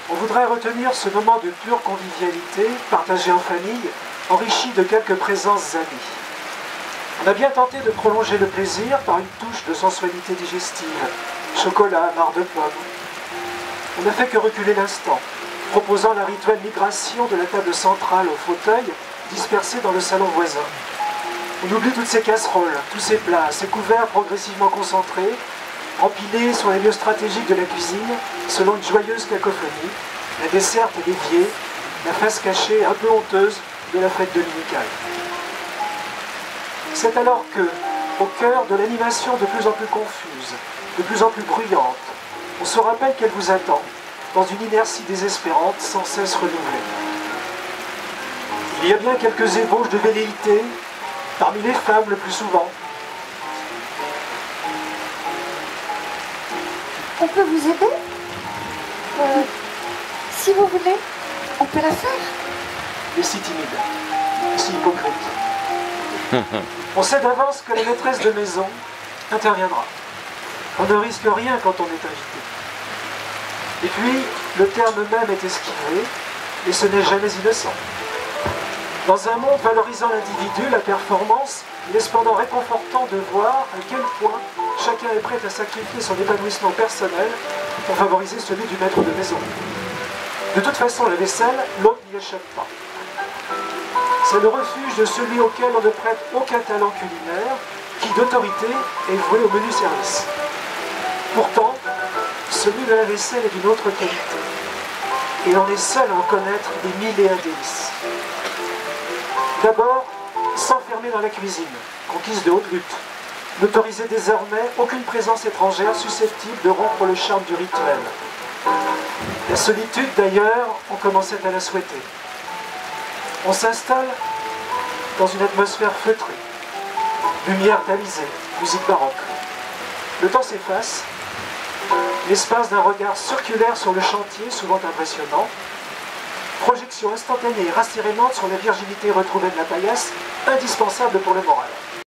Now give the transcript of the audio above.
On voudrait retenir ce moment de pure convivialité, partagé en famille, enrichi de quelques présences amies. On a bien tenté de prolonger le plaisir par une touche de sensualité digestive, chocolat, marc de pomme. On n'a fait que reculer l'instant, proposant la rituelle migration de la table centrale au fauteuil, dispersée dans le salon voisin. On oublie toutes ces casseroles, tous ces plats, ces couverts progressivement concentrés, empilés sur les lieux stratégiques de la cuisine, selon une joyeuse cacophonie, la desserte et l'évier, la face cachée un peu honteuse de la fête dominicale. C'est alors que, au cœur de l'animation de plus en plus confuse, de plus en plus bruyante, on se rappelle qu'elle vous attend, dans une inertie désespérante sans cesse renouvelée. Il y a bien quelques ébauches de velléité, parmi les femmes le plus souvent. On peut vous aider si vous voulez, on peut la faire. Et si timide, et si hypocrite. On sait d'avance que la maîtresse de maison interviendra. On ne risque rien quand on est invité. Et puis, le terme même est esquivé, et ce n'est jamais innocent. Dans un monde valorisant l'individu, la performance, il est cependant réconfortant de voir à quel point chacun est prêt à sacrifier son épanouissement personnel pour favoriser celui du maître de maison. De toute façon, la vaisselle, l'autre n'y échappe pas. C'est le refuge de celui auquel on ne prête aucun talent culinaire, qui d'autorité est voué au menu service. Pourtant, celui de la vaisselle est d'une autre qualité. Et on est seul à en connaître des mille et un délices. D'abord, s'enfermer dans la cuisine, conquise de haute lutte. N'autoriser désormais aucune présence étrangère susceptible de rompre le charme du rituel. La solitude, d'ailleurs, on commençait à la souhaiter. On s'installe dans une atmosphère feutrée. Lumière tamisée, musique baroque. Le temps s'efface. L'espace d'un regard circulaire sur le chantier, souvent impressionnant. Projection instantanée et rassérénante sur la virginité retrouvée de la paillasse, indispensable pour le moral.